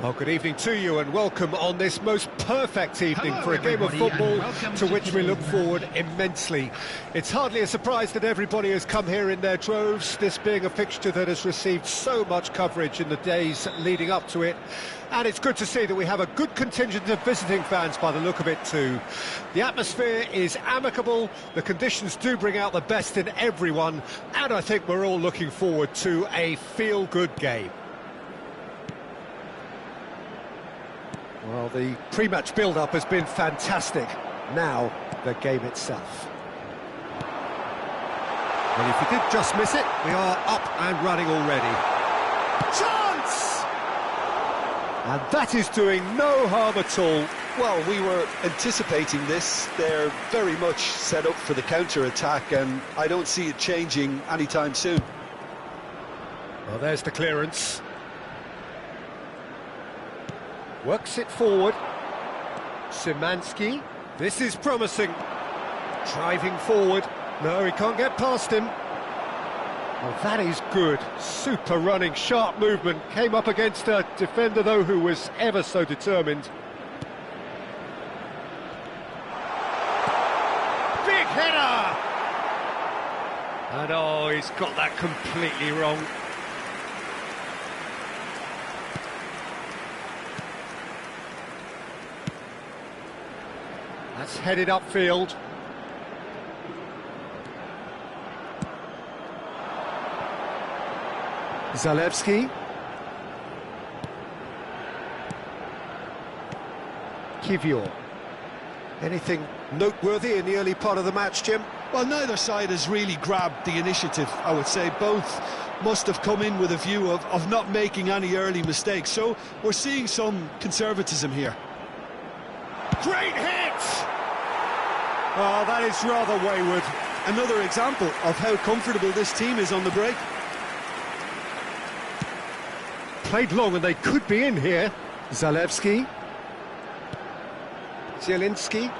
Well, good evening to you and welcome on this most perfect evening for a game of football to which we look forward immensely. It's hardly a surprise that everybody has come here in their droves, this being a fixture that has received so much coverage in the days leading up to it. And it's good to see that we have a good contingent of visiting fans by the look of it too. The atmosphere is amicable, the conditions do bring out the best in everyone, and I think we're all looking forward to a feel-good game. Well, the pre-match build-up has been fantastic. Now, the game itself. Well, if you did just miss it, we are up and running already. Chance! And that is doing no harm at all. Well, we were anticipating this. They're very much set up for the counter-attack, and I don't see it changing anytime soon. Well, there's the clearance. Works it forward. Szymanski. This is promising. Driving forward. No, he can't get past him. Well, that is good. Super running, sharp movement. Came up against a defender, though, who was ever so determined. Big header! And oh, he's got that completely wrong. That's headed upfield. Zalewski. Kiwior. Anything noteworthy in the early part of the match, Jim? Well, neither side has really grabbed the initiative, I would say. Both must have come in with a view of not making any early mistakes. So we're seeing some conservatism here. Great hit! Oh, that is rather wayward. Another example of how comfortable this team is on the break. Played long and they could be in here. Zalewski. Zielinski.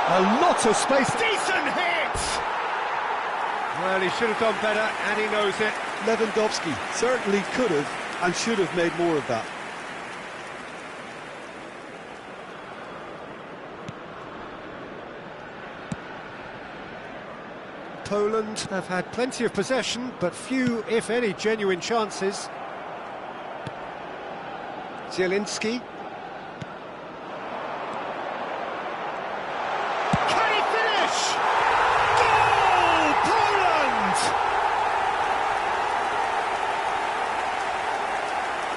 A lot of space. Decent hit! Well, he should have done better, and he knows it. Lewandowski certainly could have and should have made more of that. Poland have had plenty of possession, but few, if any, genuine chances. Zielinski. Can he finish? Goal! Poland!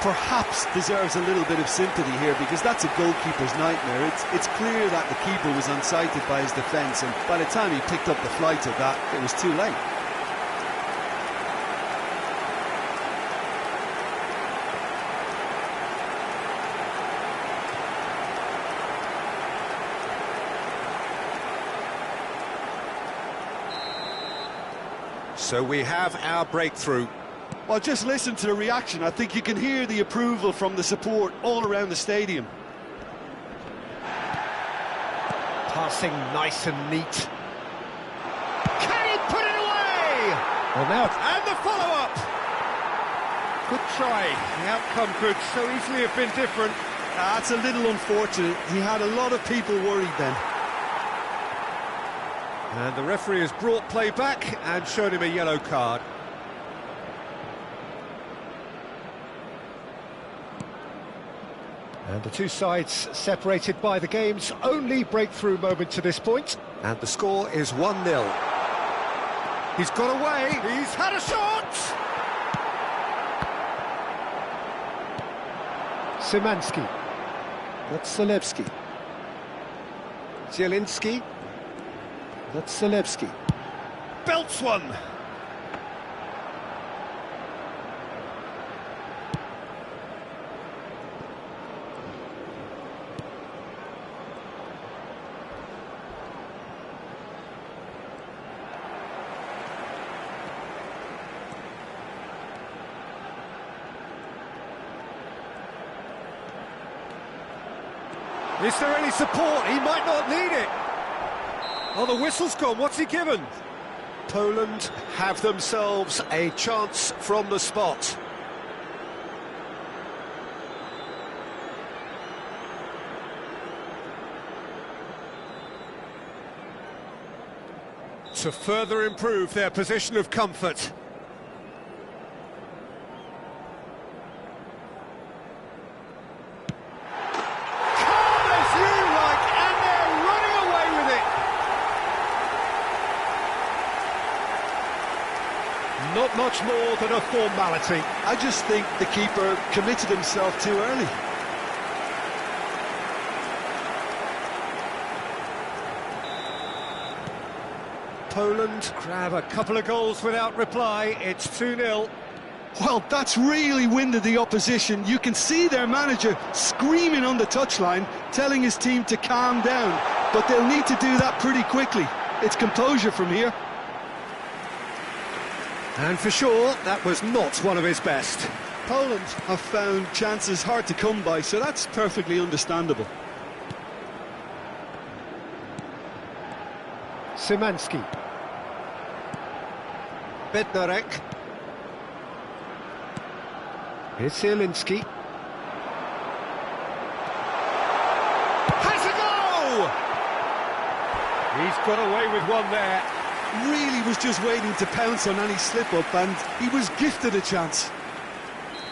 Perhaps deserves a little bit of sympathy here, because that's a goalkeeper's nightmare. It's clear that the keeper was unsighted by his defence, and by the time he picked up the flight of that, it was too late. So we have our breakthrough. Well, just listen to the reaction. I think you can hear the approval from the support all around the stadium. Passing nice and neat. Can he put it away? Well, now, and the follow-up. Good try. The outcome could so easily have been different. That's a little unfortunate. He had a lot of people worried then. And the referee has brought play back and shown him a yellow card. And the two sides separated by the game's only breakthrough moment to this point. And the score is 1-0. He's got away, he's had a shot! Szymanski. That's Zalewski. Zielinski. That's Zalewski. Belts one! Is there any support? He might not need it. Oh, the whistle's gone. What's he given? Poland have themselves a chance from the spot. To further improve their position of comfort. Calm as you like, and they're running away with it. Not much more than a formality. I just think the keeper committed himself too early. Poland grab a couple of goals without reply. It's 2-0. Well, that's really winded the opposition. You can see their manager screaming on the touchline, telling his team to calm down. But they'll need to do that pretty quickly. It's composure from here. And for sure, that was not one of his best. Poland have found chances hard to come by, so that's perfectly understandable. Szymanski. Bednarek. Here's Zielinski. Has a go! He's got away with one there. Really was just waiting to pounce on any slip-up, and he was gifted a chance.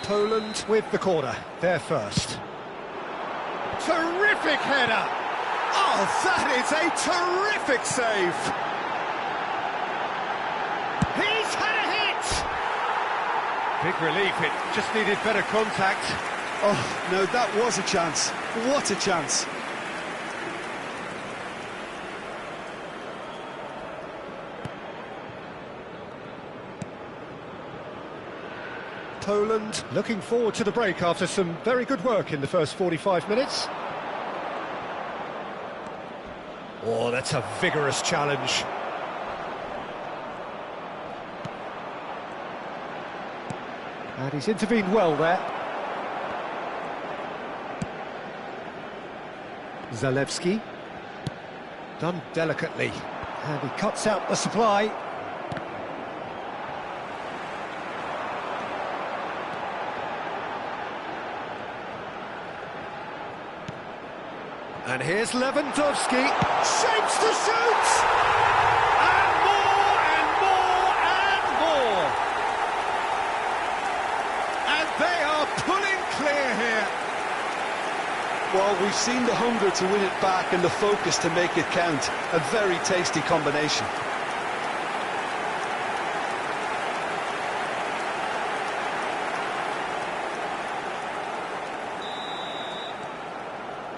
Poland with the corner, they're first. Terrific header! Oh, that is a terrific save! He's had a hit! Big relief, it just needed better contact. Oh, no, that was a chance. What a chance. Poland looking forward to the break after some very good work in the first 45 minutes. Oh, that's a vigorous challenge. And he's intervened well there. Zalewski. Done delicately. And he cuts out the supply. And here's Lewandowski, shapes to shoot! And more, and more, and more! And they are pulling clear here. Well, we've seen the hunger to win it back and the focus to make it count. A very tasty combination.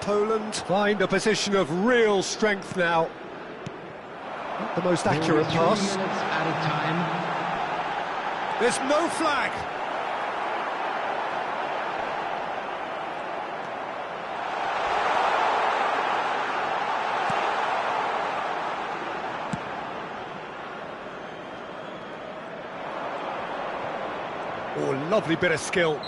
Poland find a position of real strength now. Not the most accurate pass. Out of time. There's no flag. Oh, lovely bit of skill.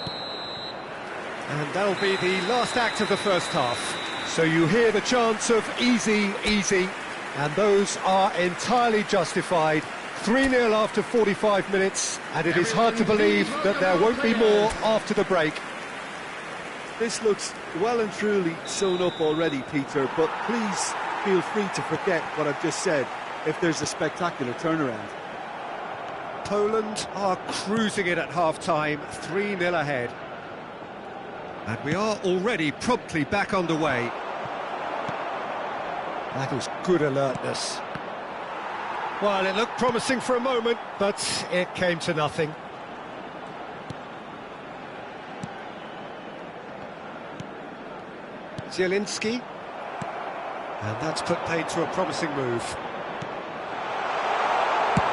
And that'll be the last act of the first half. So you hear the chants of easy, easy, and those are entirely justified. 3-0 after 45 minutes, and it is hard to believe that there won't be more after the break. This looks well and truly sewn up already, Peter, but please feel free to forget what I've just said if there's a spectacular turnaround. Poland are cruising it at half-time, 3-0 ahead. And we are already promptly back underway. That is good alertness. Well, it looked promising for a moment, but it came to nothing. Zielinski. And that's put paid to a promising move.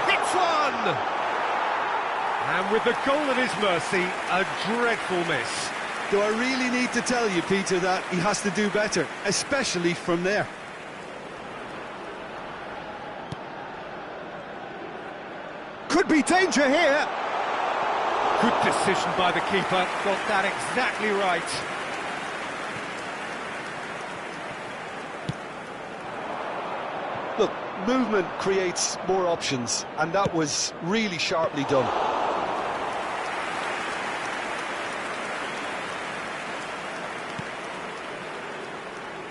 Hits one! And with the goal at his mercy, a dreadful miss. Do I really need to tell you, Peter, that he has to do better, especially from there? Could be danger here. Good decision by the keeper, got that exactly right. Look, movement creates more options, and that was really sharply done.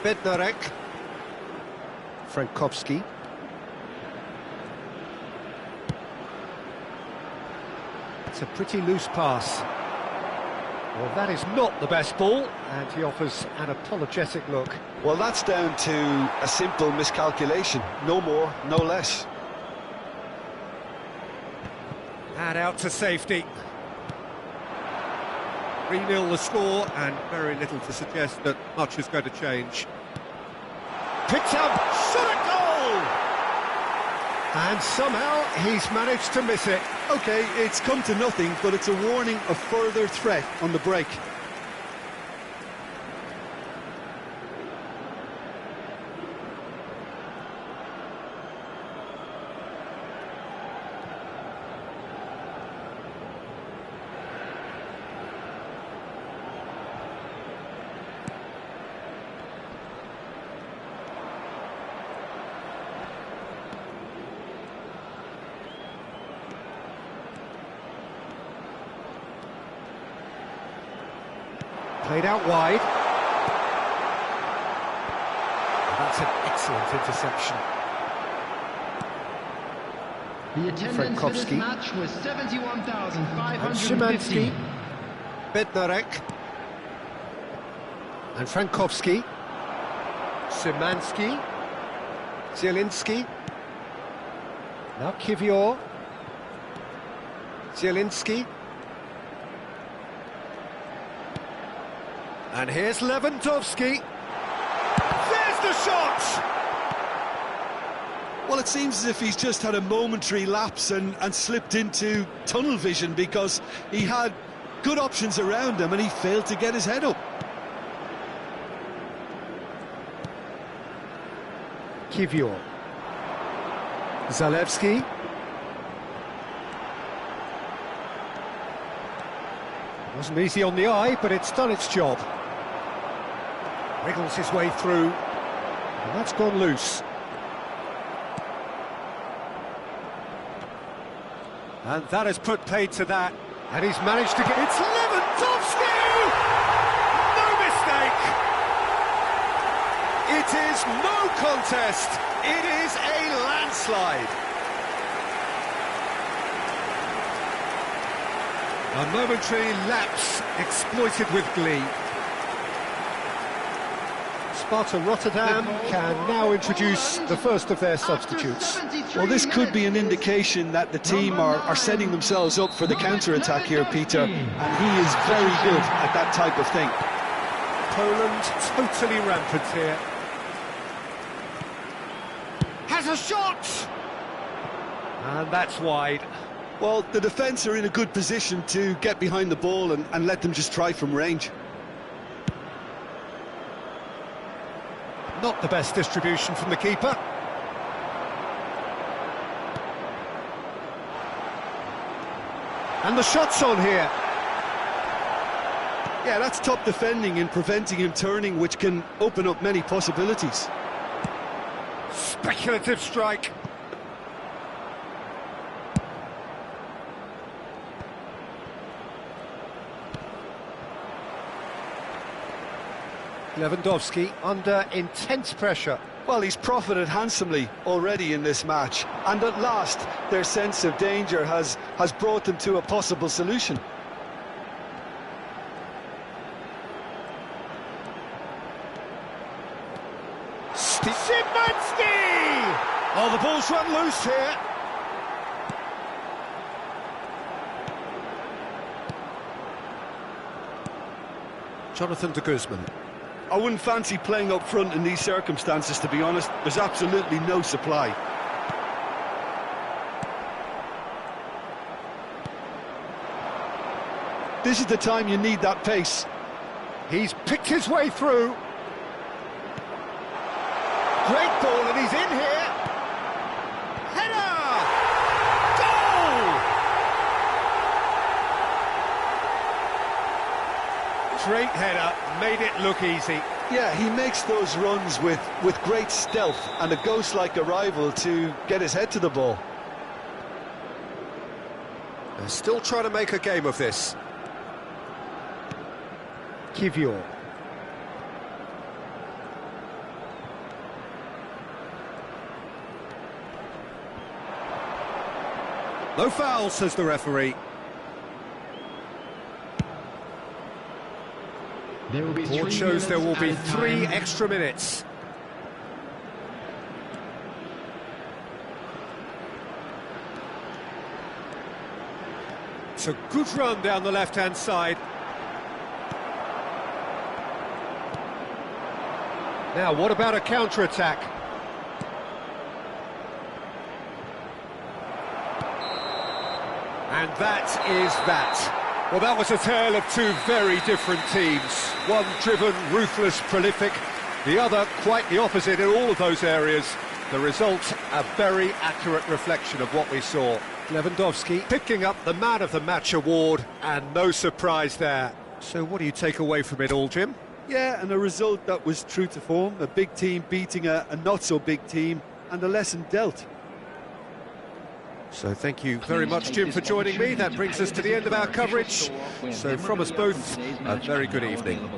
Bednarek. Frankowski. It's a pretty loose pass. Well, that is not the best ball, and he offers an apologetic look. Well, that's down to a simple miscalculation. No more, no less. And out to safety. 3-0 the score, and very little to suggest that much is going to change. Picked up, shot at goal! And somehow he's managed to miss it. OK, it's come to nothing, but it's a warning of further threat on the break. Played out wide. And that's an excellent interception. The attendance for this match was 71,550. Szymanski, Bednarek, and Frankowski, Szymanski, Zielinski, now TEKKEN²º², Zielinski, and here's Lewandowski. There's the shot! Well, it seems as if he's just had a momentary lapse and slipped into tunnel vision, because he had good options around him and he failed to get his head up. TEKKEN²º². Zalewski. Wasn't easy on the eye, but it's done its job. Wriggles his way through, and that's gone loose. And that has put paid to that, and he's managed to get... It's Lewandowski! No mistake! It is no contest, it is a landslide. A momentary lapse exploited with glee. Sparta Rotterdam can now introduce the first of their substitutes. Well, this could be an indication that the team are setting themselves up for the counter-attack here, Peter, and he is very good at that type of thing. Poland totally rampant here. Has a shot! And that's wide. Well, the defence are in a good position to get behind the ball and let them just try from range. Not the best distribution from the keeper. And the shot's on here. Yeah, that's top defending and preventing him turning, which can open up many possibilities. Speculative strike. Lewandowski under intense pressure. Well, he's profited handsomely already in this match, and at last their sense of danger has brought them to a possible solution. Szymanski! Oh, the ball's run loose here. Jonathan de Guzman. I wouldn't fancy playing up front in these circumstances, to be honest. There's absolutely no supply. This is the time you need that pace. He's picked his way through. Great ball, and he's in here. Header! Goal! Great header, made it look easy. Yeah, he makes those runs with great stealth and a ghost-like arrival to get his head to the ball. They're still trying to make a game of this. TEKKEN²º²². No foul, says the referee. Board shows there will be 3 extra minutes. It's a good run down the left-hand side. Now, what about a counter-attack? And that is that. Well, that was a tale of 2 very different teams. One driven, ruthless, prolific. The other quite the opposite in all of those areas. The result, a very accurate reflection of what we saw. Lewandowski picking up the Man of the Match award, and no surprise there. So what do you take away from it all, Jim? Yeah, and a result that was true to form. A big team beating a not-so-big team, and a lesson dealt. So thank you very much, Jim, for joining me. That brings us to the end of our coverage. So from us both, a very good evening.